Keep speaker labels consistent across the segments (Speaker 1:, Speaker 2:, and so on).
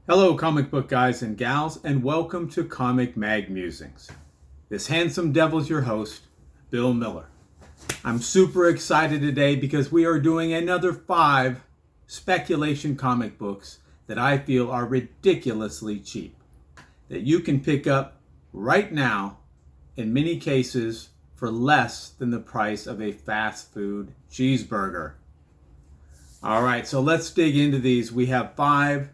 Speaker 1: Hello, comic book guys and gals, and welcome to Comic Mag Musings. This handsome devil's your host, Bill Miller. I'm super excited today because we are doing another 5 speculation comic books that I feel are ridiculously cheap, that you can pick up right now, in many cases, for less than the price of a fast food cheeseburger. All right, so let's dig into these. We have 5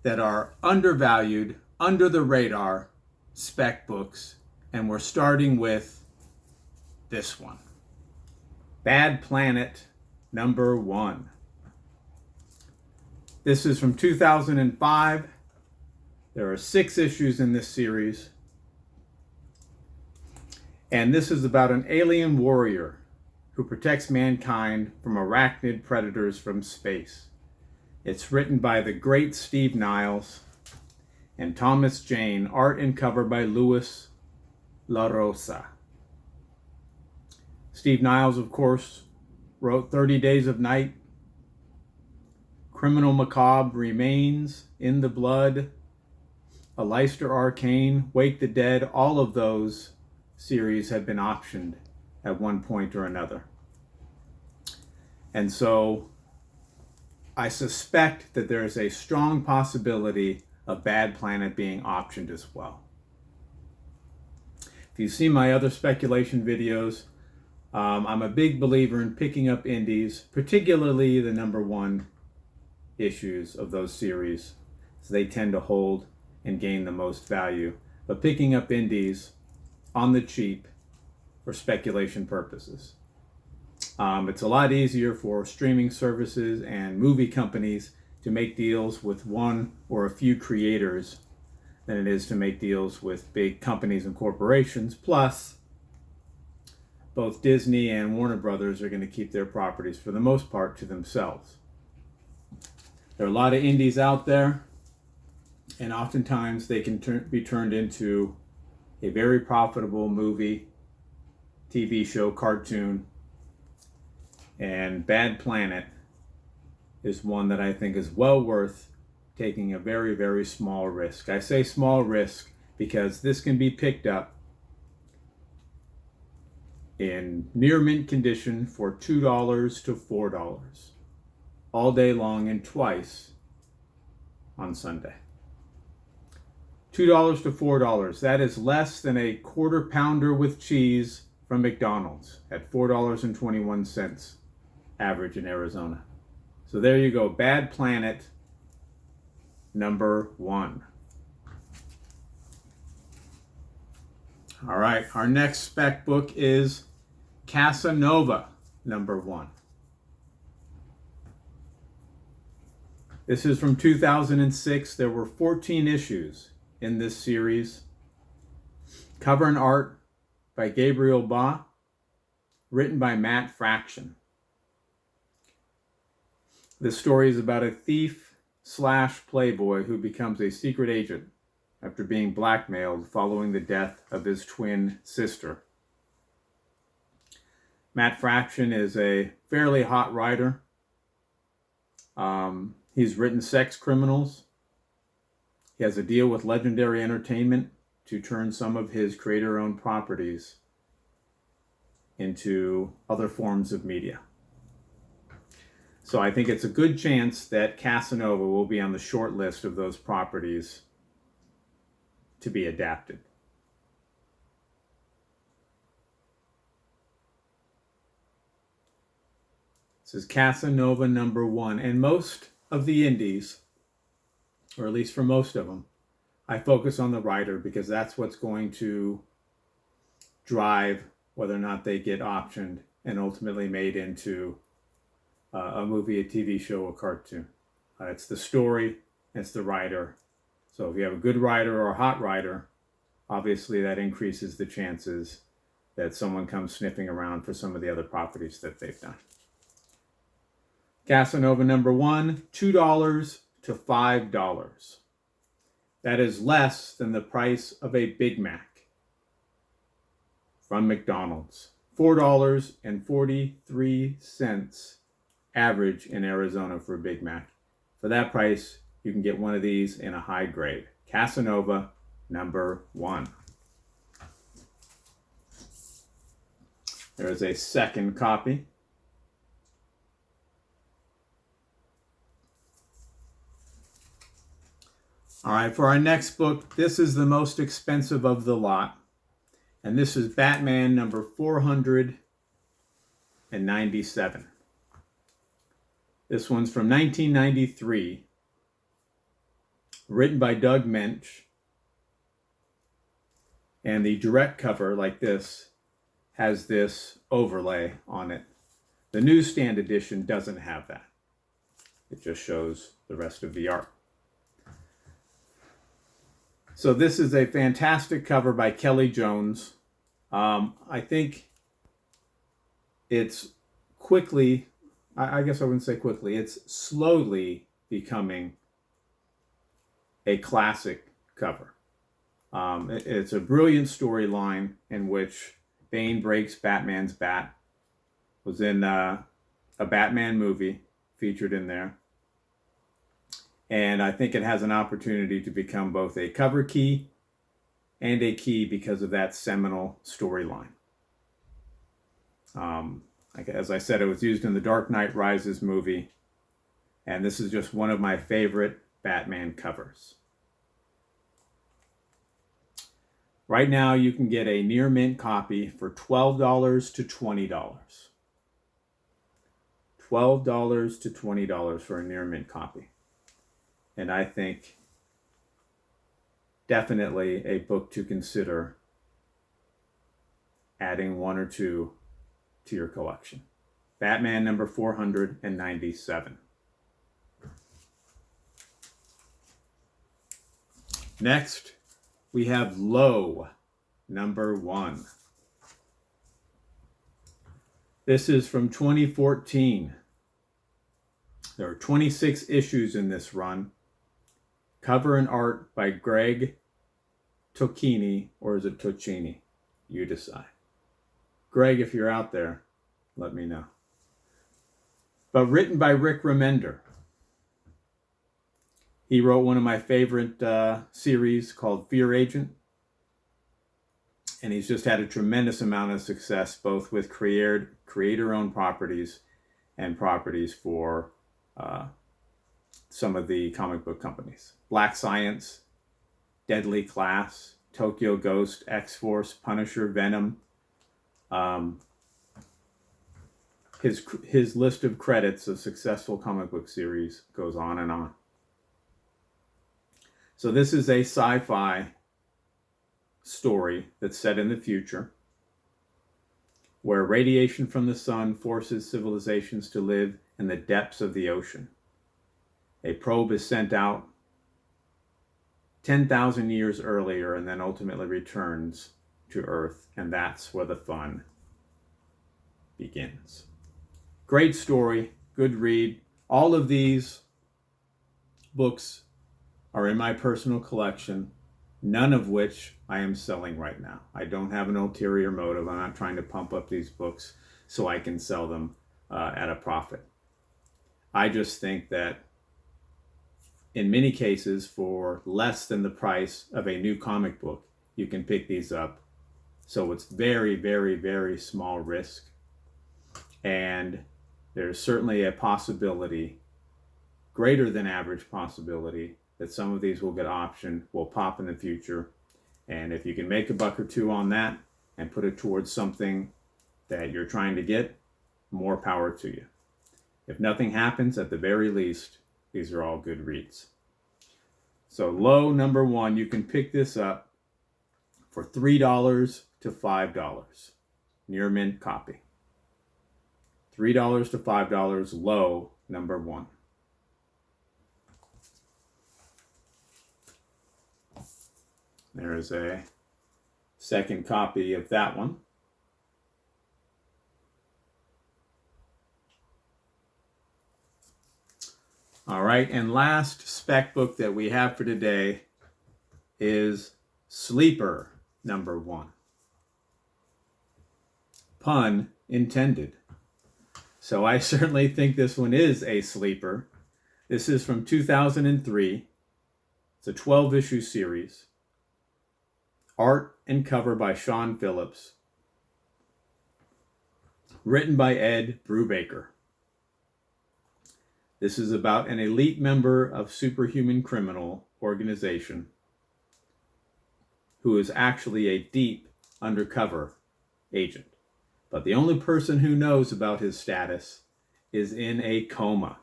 Speaker 1: that are undervalued, under the radar spec books, and we're starting with this one. Bad Planet number 1. This is from 2005. There are 6 issues in this series. And this is about an alien warrior who protects mankind from arachnid predators from space. It's written by the great Steve Niles and Thomas Jane, art and cover by Louis La Rosa. Steve Niles, of course, wrote 30 Days of Night, Criminal Macabre Remains, In the Blood, A Leicester Arcane, Wake the Dead. All of those series have been optioned at one point or another. And so I suspect that there is a strong possibility of Bad Planet being optioned as well. If you see my other speculation videos, I'm a big believer in picking up indies, particularly the number 1 issues of those series, so they tend to hold and gain the most value. But picking up indies on the cheap for speculation purposes. It's a lot easier for streaming services and movie companies to make deals with one or a few creators than it is to make deals with big companies and corporations. Plus, both Disney and Warner Brothers are going to keep their properties for the most part to themselves. There are a lot of indies out there, and oftentimes they can be turned into a very profitable movie, TV show, cartoon, and Bad Planet is one that I think is well worth taking a very, very small risk. I say small risk because this can be picked up in near mint condition for $2 to $4 all day long and twice on Sunday. $2 to $4. That is less than a quarter pounder with cheese from McDonald's at $4.21 average in Arizona. So there you go. Bad Planet number 1. All right, our next spec book is Casanova number 1. This is from 2006. There were 14 issues in this series. Cover and art by Gabriel Ba, written by Matt Fraction. This story is about a thief / playboy who becomes a secret agent after being blackmailed following the death of his twin sister. Matt Fraction is a fairly hot writer. He's written Sex Criminals. He has a deal with Legendary Entertainment to turn some of his creator-owned properties into other forms of media. So I think it's a good chance that Casanova will be on the short list of those properties to be adapted. This is Casanova number 1, and most of the indies, or at least for most of them, I focus on the writer because that's what's going to drive whether or not they get optioned and ultimately made into a movie, a TV show, a cartoon. It's the story, it's the writer. So if you have a good writer or a hot writer, obviously that increases the chances that someone comes sniffing around for some of the other properties that they've done. Casanova number 1, $2 to $5. That is less than the price of a Big Mac from McDonald's. $4.43 average in Arizona for a Big Mac. For that price, you can get one of these in a high grade. Casanova, number 1. There is a second copy. All right, for our next book, this is the most expensive of the lot. And this is Batman number 497. This one's from 1993, written by Doug Mensch. And the direct cover, like this, has this overlay on it. The newsstand edition doesn't have that. It just shows the rest of the art. So this is a fantastic cover by Kelly Jones. I think it's quickly, I guess I wouldn't say quickly, it's slowly becoming a classic cover. It's a brilliant storyline in which Bane breaks Batman's bat. Was in a Batman movie featured in there. And I think it has an opportunity to become both a cover key and a key because of that seminal storyline. As I said, it was used in the Dark Knight Rises movie. And this is just one of my favorite Batman covers. Right now, you can get a near mint copy for $12 to $20. $12 to $20 for a near mint copy. And I think definitely a book to consider adding one or two to your collection. Batman number 497. Next, we have Low, number 1. This is from 2014. There are 26 issues in this run. Cover and art by Greg Tocchini, or is it Tocchini? You decide. Greg, if you're out there, let me know. But written by Rick Remender. He wrote one of my favorite series called Fear Agent. And he's just had a tremendous amount of success, both with creator-owned properties and properties for some of the comic book companies. Black Science, Deadly Class, Tokyo Ghost, X-Force, Punisher, Venom. His list of credits of successful comic book series goes on and on. So this is a sci-fi story that's set in the future, where radiation from the sun forces civilizations to live in the depths of the ocean. A probe is sent out 10,000 years earlier and then ultimately returns to Earth, and that's where the fun begins. Great story, good read. All of these books are in my personal collection, none of which I am selling right now. I don't have an ulterior motive. I'm not trying to pump up these books so I can sell them at a profit. I just think that in many cases, for less than the price of a new comic book, you can pick these up. So it's very, very, very small risk. And there's certainly a possibility, greater than average possibility, that some of these will get optioned, will pop in the future. And if you can make a buck or two on that and put it towards something that you're trying to get, more power to you. If nothing happens, at the very least, these are all good reads. So Low, number 1, you can pick this up for $3 to $5. Near mint copy. $3 to $5, Low, number 1. There's a second copy of that one. All right, and last spec book that we have for today is Sleeper, number 1. Pun intended. So I certainly think this one is a sleeper. This is from 2003. It's a 12-issue series. Art and cover by Sean Phillips. Written by Ed Brubaker. This is about an elite member of superhuman criminal organization who is actually a deep undercover agent. But the only person who knows about his status is in a coma.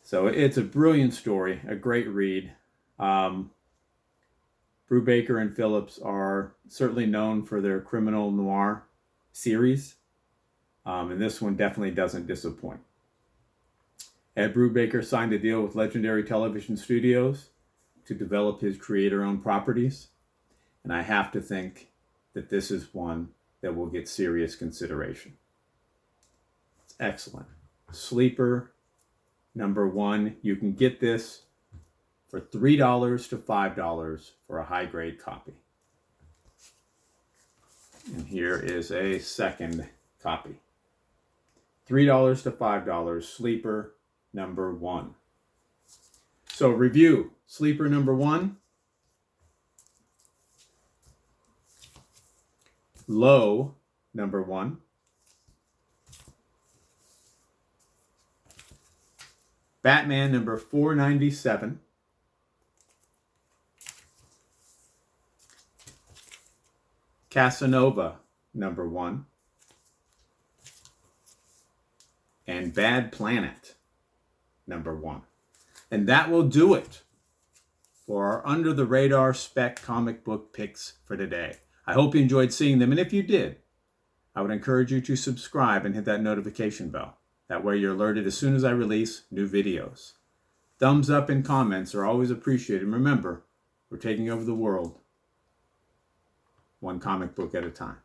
Speaker 1: So it's a brilliant story, a great read. Brubaker and Phillips are certainly known for their criminal noir series. And this one definitely doesn't disappoint. Ed Brubaker signed a deal with Legendary Television Studios to develop his creator-owned properties. And I have to think that this is one that will get serious consideration. It's excellent. Sleeper #1. You can get this for $3 to $5 for a high-grade copy. And here is a second copy. $3 to $5, Sleeper #1. So review, Sleeper #1. Low #1. Batman #497. Casanova #1. And Bad Planet #1. And that will do it for our Under the Radar spec comic book picks for today. I hope you enjoyed seeing them, and if you did, I would encourage you to subscribe and hit that notification bell. That way you're alerted as soon as I release new videos. Thumbs up and comments are always appreciated. And remember, we're taking over the world one comic book at a time.